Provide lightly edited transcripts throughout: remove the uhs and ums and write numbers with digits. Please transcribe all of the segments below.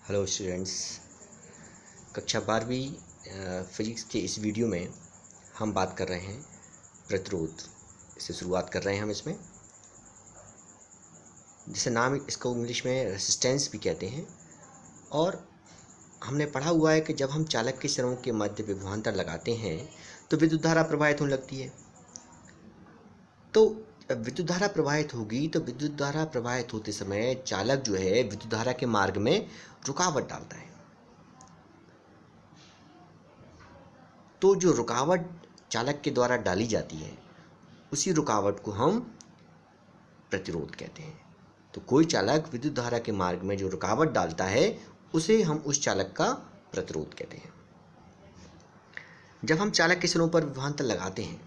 Hello students, कक्षा 12वीं physics के इस वीडियो में हम बात कर रहे हैं प्रतिरोध से शुरुआत कर रहे हैं हम इसमें, जिसे नाम इसको इंग्लिश में रेसिस्टेंस भी कहते हैं। और हमने पढ़ा हुआ है कि जब हम चालक के सिरों के मध्य विभवांतर लगाते हैं तो विद्युत धारा प्रवाहित होने लगती है। तो विद्युत धारा प्रवाहित होगी तो विद्युत धारा प्रवाहित होते समय चालक जो है विद्युत धारा के मार्ग में रुकावट डालता है। तो जो रुकावट चालक के द्वारा डाली जाती है उसी रुकावट को हम प्रतिरोध कहते हैं। तो कोई चालक विद्युत धारा के मार्ग में जो रुकावट डालता है उसे हम उस चालक का प्रतिरोध कहते हैं। जब हम चालक के सिरों पर विभवांतर लगाते हैं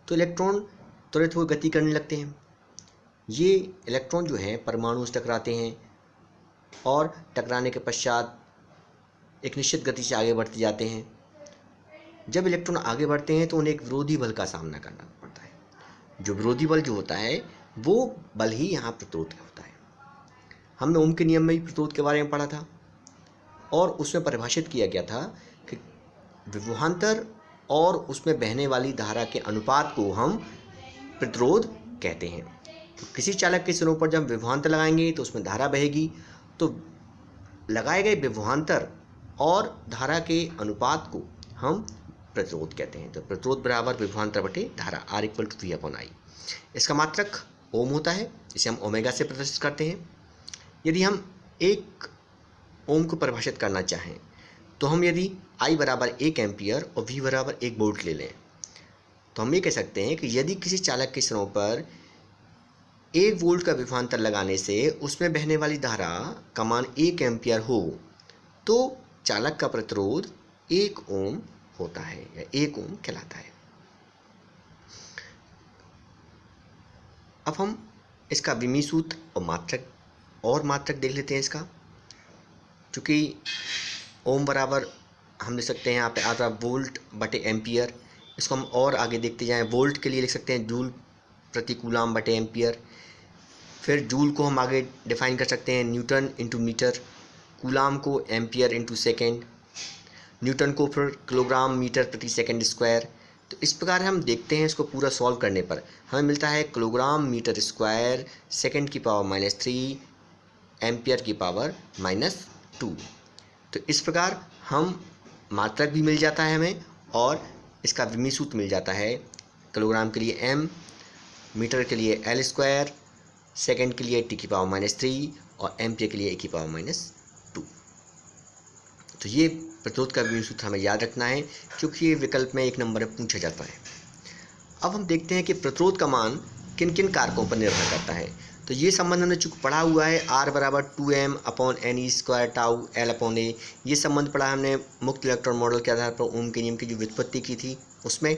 तो इलेक्ट्रॉन त्वरित हो गति करने लगते हैं। ये इलेक्ट्रॉन जो हैं परमाणु से टकराते हैं और टकराने के पश्चात एक निश्चित गति से आगे बढ़ते जाते हैं। जब इलेक्ट्रॉन आगे बढ़ते हैं तो उन्हें एक विरोधी बल का सामना करना पड़ता है। जो विरोधी बल जो होता है वो बल ही यहाँ प्रतिरोध का होता है। हमने ओम के नियम में भी प्रतिरोध के बारे में पढ़ा था और उसमें परिभाषित किया गया था कि विभवांतर और उसमें बहने वाली धारा के अनुपात को हम प्रतिरोध कहते हैं। तो किसी चालक के सिरों पर जब विभवांतर लगाएंगे तो उसमें धारा बहेगी, तो लगाए गए विभवांतर और धारा के अनुपात को हम प्रतिरोध कहते हैं। तो प्रतिरोध बराबर विभवांतर बटे धारा R=V/I। इसका मात्रक ओम होता है, इसे हम ओमेगा से प्रदर्शित करते हैं। यदि हम 1 ओम को परिभाषित करना चाहें तो हम यदि I बराबर 1 एम्पियर और V बराबर 1 वोल्ट ले लें तो हम ये कह सकते हैं कि यदि किसी चालक के सिरों पर 1 वोल्ट का विभवांतर लगाने से उसमें बहने वाली धारा का मान 1 एम्पियर हो तो चालक का प्रतिरोध 1 ओम होता है या 1 ओम कहलाता है। अब हम इसका विमीय सूत्र और मात्रक देख लेते हैं इसका। चूँकि ओम बराबर हम लिख सकते हैं यहाँ पे आता वोल्ट बटे एम्पियर। इसको हम और आगे देखते जाएं, वोल्ट के लिए लिख सकते हैं जूल प्रति कूलाम बटे एम्पियर। फिर जूल को हम आगे डिफाइन कर सकते हैं न्यूटन इंटू मीटर, कूलाम को एम्पियर इंटू सेकेंड, न्यूटन को फिर किलोग्राम मीटर प्रति सेकेंड स्क्वायर। तो इस प्रकार हम देखते हैं इसको पूरा सॉल्व करने पर हमें मिलता है किलोग्राम मीटर स्क्वायर सेकेंड की पावर -3 एम्पियर की पावर -2। तो इस प्रकार हम मात्रक भी मिल जाता है हमें और इसका विमीय सूत्र मिल जाता है। किलोग्राम के लिए m, मीटर के लिए L², सेकेंड के लिए t की पावर -3 और एम्पियर के लिए a की पावर -2। तो ये प्रतिरोध का विमीय सूत्र हमें याद रखना है क्योंकि ये विकल्प में 1 नंबर में पूछा जाता है। अब हम देखते हैं कि प्रतिरोध का मान किन किन कारकों पर निर्भर करता है। तो ये संबंध हमने चूँकि पढ़ा हुआ है R बराबर 2m/ne² टाउ L/A। ये संबंध पढ़ा हमने मुक्त इलेक्ट्रॉन मॉडल के आधार पर ओम के नियम की जो व्युत्पत्ति की थी उसमें।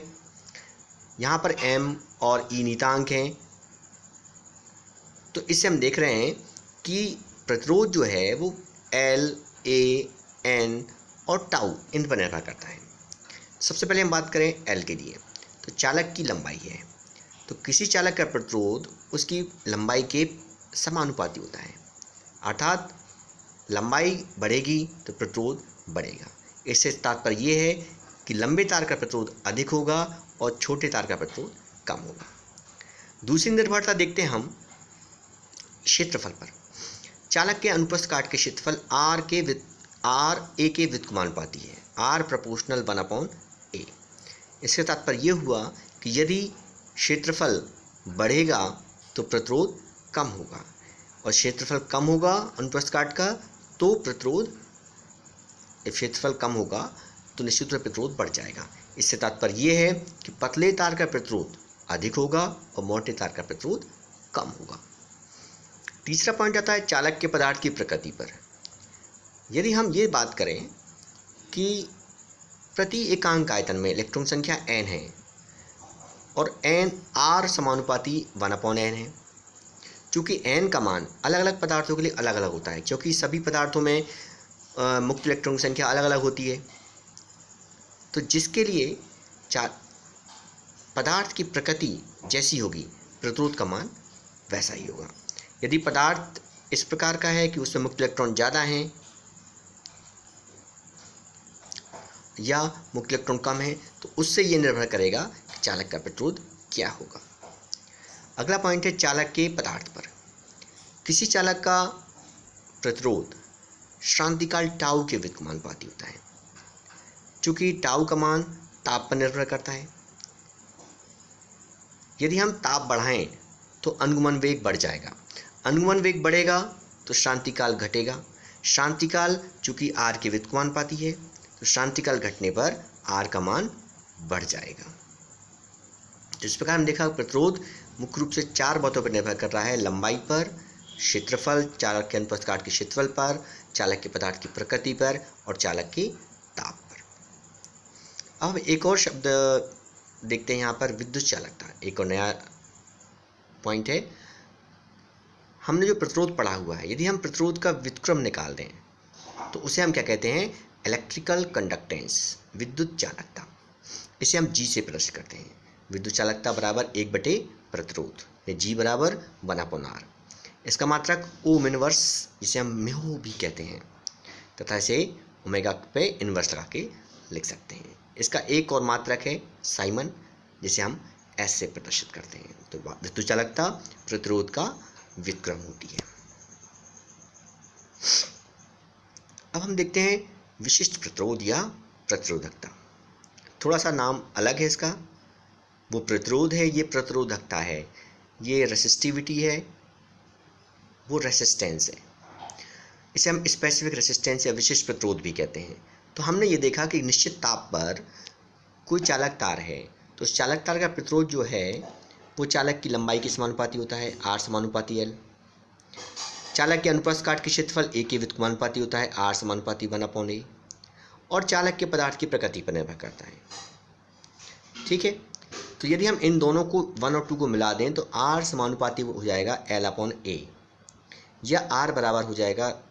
यहाँ पर m और e नियतांक हैं। तो इससे हम देख रहे हैं कि प्रतिरोध जो है वो L, A, N और टाउ इन पर निर्भर करता है। सबसे पहले हम बात करें L के लिए, तो चालक की लंबाई है। तो किसी चालक का प्रतिरोध उसकी लंबाई के समानुपाती होता है, अर्थात लंबाई बढ़ेगी तो प्रतिरोध बढ़ेगा। इससे तात्पर्य ये है कि लंबे तार का प्रतिरोध अधिक होगा और छोटे तार का प्रतिरोध कम होगा। दूसरी निर्भरता देखते हैं हम क्षेत्रफल पर। चालक के अनुप्रस्थ काट के क्षेत्रफल A के व्युत्क्रमानुपाती है, R प्रोपोर्शनल 1/A। इससे तात्पर्य ये हुआ कि यदि क्षेत्रफल बढ़ेगा तो प्रतिरोध कम होगा और क्षेत्रफल कम होगा अनुप्रस्थ काट का तो क्षेत्रफल कम होगा तो निश्चित रूप से प्रतिरोध बढ़ जाएगा। इससे तात्पर्य ये है कि पतले तार का प्रतिरोध अधिक होगा और मोटे तार का प्रतिरोध कम होगा। तीसरा पॉइंट आता है चालक के पदार्थ की प्रकृति पर। यदि हम ये बात करें कि प्रति एकांक आयतन में इलेक्ट्रॉन संख्या n है और n R समानुपाती 1/n है। चूँकि n का मान अलग अलग पदार्थों के लिए अलग अलग होता है क्योंकि सभी पदार्थों में मुक्त इलेक्ट्रॉन की संख्या अलग अलग होती है। तो जिसके लिए पदार्थ की प्रकृति जैसी होगी प्रतिरोध का मान वैसा ही होगा। यदि पदार्थ इस प्रकार का है कि उसमें मुक्त इलेक्ट्रॉन ज़्यादा हैं या मुक्त इलेक्ट्रॉन कम है, तो उससे ये निर्भर करेगा कि चालक का प्रतिरोध क्या होगा। अगला पॉइंट है चालक के पदार्थ पर। किसी चालक का प्रतिरोध श्रांतिकाल टाउ के व्युत्क्रमानुपाती होता है। चूंकि टाउ का मान ताप पर निर्भर करता है, यदि हम ताप बढ़ाएं तो अनुगमन वेग बढ़ जाएगा, अनुगमन वेग बढ़ेगा तो श्रांतिकाल घटेगा, श्रांतिकाल चूंकि आर के व्युत्क्रमानुपाती है तो श्रांतिकाल घटने पर आर का मान बढ़ जाएगा। तो इस प्रकार हम देखा प्रतिरोध मुख्य रूप से 4 बातों पर निर्भर कर रहा है: लंबाई पर, क्षेत्रफल, चालक के अनुप्रस्थ काट के क्षेत्रफल पर, चालक के पदार्थ की प्रकृति पर और चालक के ताप पर। अब एक और शब्द देखते हैं यहाँ पर, विद्युत चालकता। एक और नया पॉइंट है। हमने जो प्रतिरोध पढ़ा हुआ है, यदि हम प्रतिरोध का व्युत्क्रम निकाल दें तो उसे हम क्या कहते हैं? इलेक्ट्रिकल कंडक्टेंस, विद्युत चालकता। इसे हम जी से प्रदर्शित करते हैं। विद्युत चालकता बराबर 1 बटे प्रतिरोध, जी बराबर 1/r। इसका मात्रक ओम इनवर्स, जिसे हम म्यू भी कहते हैं, तथा इसे ओमेगा पे इनवर्स लगा के लिख सकते हैं। इसका एक और मात्रक है साइमन, जिसे हम एस से प्रदर्शित करते हैं। तो विद्युत चालकता प्रतिरोध का व्युत्क्रम होती है। अब हम देखते हैं विशिष्ट प्रतिरोध या प्रतिरोधकता। थोड़ा सा नाम अलग है इसका। वो प्रतिरोध है, ये प्रतिरोधकता है, ये रेसिस्टिविटी है, वो रेसिस्टेंस है। इसे हम स्पेसिफिक रेसिस्टेंस या विशिष्ट प्रतिरोध भी कहते हैं। तो हमने ये देखा कि निश्चित ताप पर कोई चालक तार है, तो उस चालक तार का प्रतिरोध जो है वो चालक की लंबाई के समानुपाती होता है, आर समानुपाती एल। चालक के अनुप्रस्थ काट के क्षेत्रफल ए के व्युत्क्रमानुपाती होता है, आर समानुपाती 1/a। और चालक के पदार्थ की प्रकृति पर निर्भर करता है। ठीक है, तो यदि हम इन दोनों को 1 और 2 को मिला दें तो आर समानुपाती हो जाएगा L/A, या आर बराबर हो जाएगा,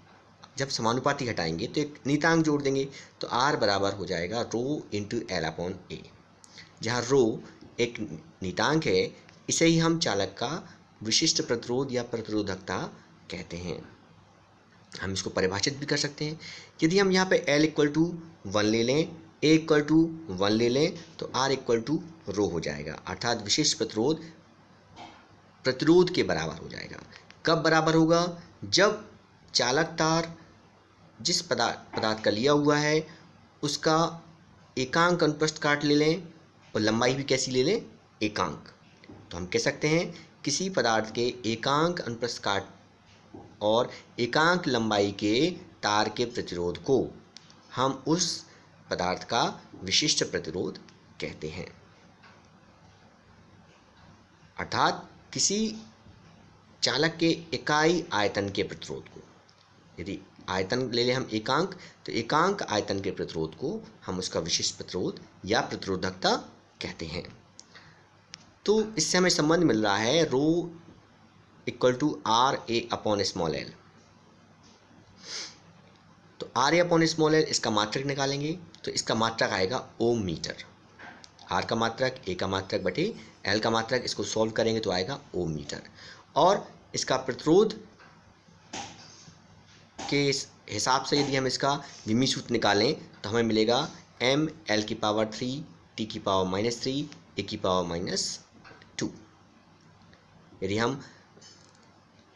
जब समानुपाती हटाएंगे तो एक नियतांक जोड़ देंगे तो आर बराबर हो जाएगा रो इंटू L/A, जहाँ रो एक नियतांक है। इसे ही हम चालक का विशिष्ट प्रतिरोध या प्रतिरोधकता कहते हैं। हम इसको परिभाषित भी कर सकते हैं। यदि हम यहाँ पे L = 1 ले लें, A = 1 ले लें, तो R = रो हो जाएगा, अर्थात विशिष्ट प्रतिरोध प्रतिरोध के बराबर हो जाएगा। कब बराबर होगा? जब चालक तार जिस पदार्थ का लिया हुआ है उसका एकांक अनुप्रस्थ काट ले लें और लंबाई भी कैसी ले लें? एकांक। तो हम कह सकते हैं किसी पदार्थ के एकांक अनुप्रस्थ काट और एकांक लंबाई के तार के प्रतिरोध को हम उस पदार्थ का विशिष्ट प्रतिरोध कहते हैं। अर्थात किसी चालक के इकाई आयतन के प्रतिरोध को, यदि आयतन ले लें हम एकांक, तो एकांक आयतन के प्रतिरोध को हम उसका विशिष्ट प्रतिरोध या प्रतिरोधकता कहते हैं। तो इससे हमें संबंध मिल रहा है रो = RA/l। तो RA/l इसका मात्रक निकालेंगे तो इसका मात्रक आएगा ओम मीटर। R का मात्रक, A का मात्रक बटे L का मात्रक, इसको सॉल्व करेंगे तो आएगा ओम मीटर। और इसका प्रतिरोध के हिसाब से यदि हम इसका विमी सूत्र निकालें तो हमें मिलेगा mL⁻³ T⁻−3 A⁻−2। यदि हम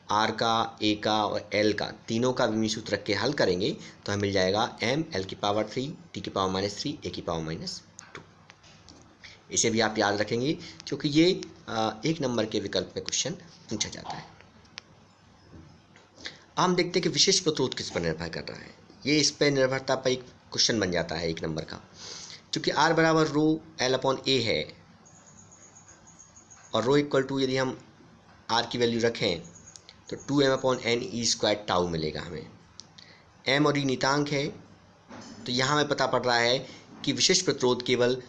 R का, A का और L का तीनों का विमी सूत्र रख के हल करेंगे तो हमें मिल जाएगा mL⁻³ T⁻−3 A⁻−2। इसे भी आप याद रखेंगे क्योंकि ये 1 नंबर के विकल्प में क्वेश्चन पूछा जाता है। हम देखते हैं कि विशिष्ट प्रतिरोध किस पर निर्भर कर रहा है। ये इस पर निर्भरता पर एक क्वेश्चन बन जाता है 1 नंबर का। क्योंकि R बराबर रो L/A है और रो यदि हम R की वैल्यू रखें तो 2m/ne² टाउ मिलेगा हमें। m और e नियतांक है, तो यहाँ हमें पता पड़ रहा है कि विशिष्ट प्रतिरोध केवल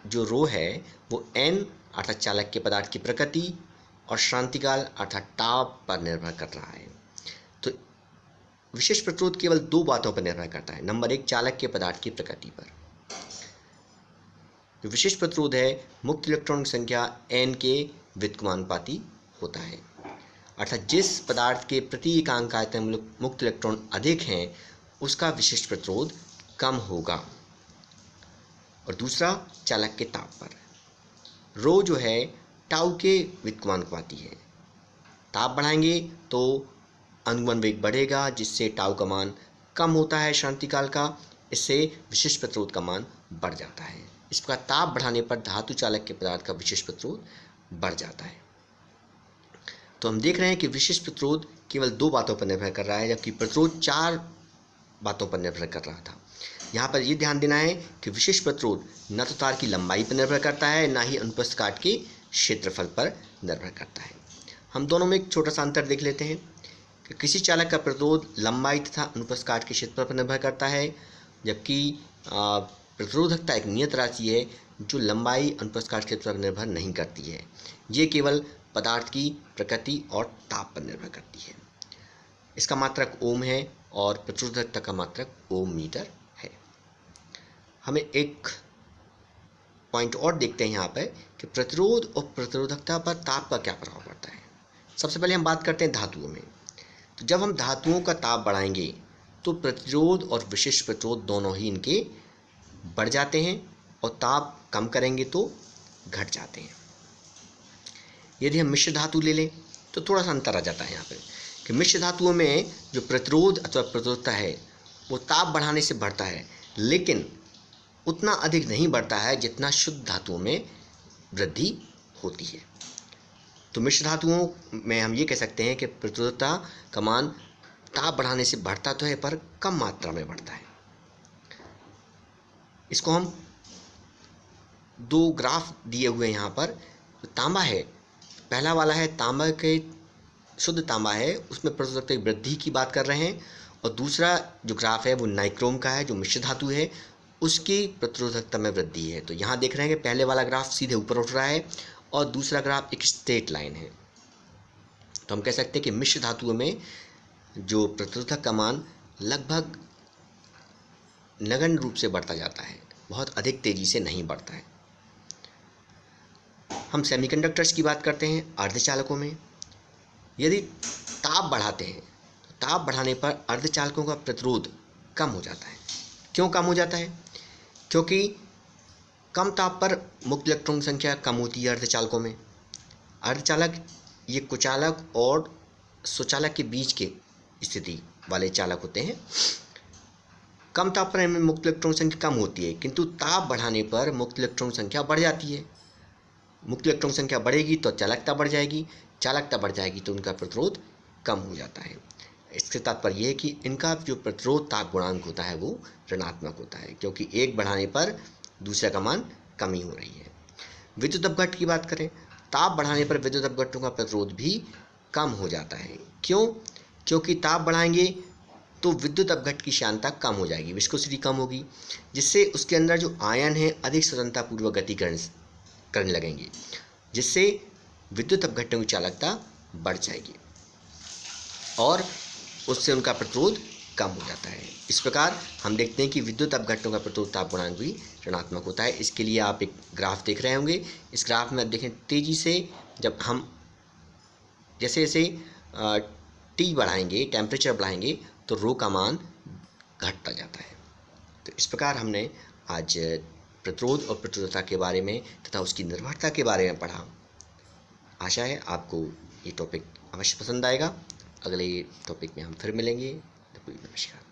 जो रो है वो n अर्थात चालक के पदार्थ की प्रकृति और श्रांतिकाल अर्थात ताप पर निर्भर कर रहा है। तो विशिष्ट प्रतिरोध केवल 2 बातों पर निर्भर करता है। नंबर 1, चालक के पदार्थ की प्रकृति पर। जो विशिष्ट प्रतिरोध है मुक्त इलेक्ट्रॉन की संख्या n के व्युत्क्रमानुपाती होता है, अर्थात जिस पदार्थ के प्रति एकांक आयतन मुक्त इलेक्ट्रॉन अधिक हैं उसका विशिष्ट प्रतिरोध कम होगा। और दूसरा चालक के ताप पर। रो जो है टाउ के व्युत्क्रमानुपाती है। ताप बढ़ाएंगे तो अनुगमन वेग बढ़ेगा, जिससे टाउ का मान कम होता है शांतिकाल का, इससे विशिष्ट प्रतिरोध का मान बढ़ जाता है। इस प्रकार ताप बढ़ाने पर धातु चालक के पदार्थ का विशिष्ट प्रतिरोध बढ़ जाता है। तो हम देख रहे हैं कि विशिष्ट प्रतिरोध केवल 2 बातों पर निर्भर कर रहा है, जबकि प्रतिरोध 4 बातों पर निर्भर कर रहा था। यहाँ पर यह ध्यान देना है कि विशिष्ट प्रतिरोध न तो तार की लंबाई पर निर्भर करता है, न ही अनुप्रस्थ काट के क्षेत्रफल पर निर्भर करता है। हम दोनों में एक छोटा सा अंतर देख लेते हैं कि किसी चालक का प्रतिरोध लंबाई तथा अनुप्रस्थ काट के क्षेत्रफल पर निर्भर करता है, जबकि प्रतिरोधकता एक नियत राशि है जो लंबाई अनुप्रस्थ काट के क्षेत्रफल पर निर्भर नहीं करती है। ये केवल पदार्थ की प्रकृति और ताप पर निर्भर करती है। इसका मात्रक ओम है और प्रतिरोधकता का मात्रक ओम मीटर है। हमें एक पॉइंट और देखते हैं यहाँ पर कि प्रतिरोध और प्रतिरोधकता पर ताप का क्या प्रभाव पड़ता है। सबसे पहले हम बात करते हैं धातुओं में। तो जब हम धातुओं का ताप बढ़ाएंगे तो प्रतिरोध और विशिष्ट प्रतिरोध दोनों ही इनके बढ़ जाते हैं, और ताप कम करेंगे तो घट जाते हैं। यदि हम मिश्र धातु ले लें तो थोड़ा सा अंतर आ जाता है यहाँ पर कि मिश्र धातुओं में जो प्रतिरोध अथवा प्रतिरोधकता है वो ताप बढ़ाने से बढ़ता है, लेकिन उतना अधिक नहीं बढ़ता है जितना शुद्ध धातुओं में वृद्धि होती है। तो मिश्र धातुओं में हम ये कह सकते हैं कि प्रतिरोधकता का मान ताप बढ़ाने से बढ़ता तो है, पर कम मात्रा में बढ़ता है। इसको हम 2 ग्राफ दिए हुए यहाँ पर। तांबा है, पहला वाला है तांबा के शुद्ध तांबा है, उसमें प्रतिरोधकता की वृद्धि की बात कर रहे हैं, और दूसरा जो ग्राफ है वो नाइक्रोम का है जो मिश्र धातु है, उसकी प्रतिरोधकता में वृद्धि है। तो यहाँ देख रहे हैं कि पहले वाला ग्राफ सीधे ऊपर उठ रहा है और दूसरा ग्राफ एक स्ट्रेट लाइन है। तो हम कह सकते हैं कि मिश्र धातुओं में जो प्रतिरोधक का मान लगभग नगण्य रूप से बढ़ता जाता है, बहुत अधिक तेजी से नहीं बढ़ता है। हम सेमीकंडक्टर्स की बात करते हैं अर्धचालकों में। यदि ताप बढ़ाते हैं तो ताप बढ़ाने पर अर्धचालकों का प्रतिरोध कम हो जाता है। क्यों कम हो जाता है? क्योंकि कम ताप पर मुक्त इलेक्ट्रॉन संख्या कम होती है अर्धचालकों में। अर्धचालक ये कुचालक और सुचालक के बीच के स्थिति वाले चालक होते हैं। कम ताप पर इनमें मुक्त इलेक्ट्रॉन संख्या कम होती है, किंतु ताप बढ़ाने पर मुक्त इलेक्ट्रॉन संख्या बढ़ जाती है। मुक्त इलेक्ट्रॉन संख्या बढ़ेगी तो चालकता बढ़ जाएगी, चालकता बढ़ जाएगी तो उनका प्रतिरोध कम हो जाता है। इससे तात्पर्य यह है कि इनका जो प्रतिरोध ताप गुणांक होता है वो ऋणात्मक होता है, क्योंकि एक बढ़ाने पर दूसरे का मान कमी हो रही है। विद्युत अपघट्ट की बात करें, ताप बढ़ाने पर विद्युत अपघट्टों का प्रतिरोध भी कम हो जाता है। क्यों? क्योंकि ताप बढ़ाएंगे तो विद्युत अपघट्ट की श्यानता कम हो जाएगी, विस्कोसिटी कम होगी, जिससे उसके अंदर जो आयन है अधिक स्वतंत्रतापूर्वक गति करने लगेंगे, जिससे विद्युत अपघट्टों की चालकता बढ़ जाएगी और उससे उनका प्रतिरोध कम हो जाता है। इस प्रकार हम देखते हैं कि विद्युत अपघट्टों का प्रतिरोध ताप गुणांक भी ऋणात्मक होता है। इसके लिए आप एक ग्राफ देख रहे होंगे। इस ग्राफ में आप देखें तेज़ी से जब हम जैसे जैसे टी बढ़ाएंगे, टेम्परेचर बढ़ाएंगे, तो रो का मान घटता जाता है। तो इस प्रकार हमने आज प्रतिरोध और प्रतिरोधकता के बारे में तथा उसकी निर्भरता के बारे में पढ़ा। आशा है आपको ये टॉपिक अवश्य पसंद आएगा। अगले टॉपिक में हम फिर मिलेंगे। नमस्कार।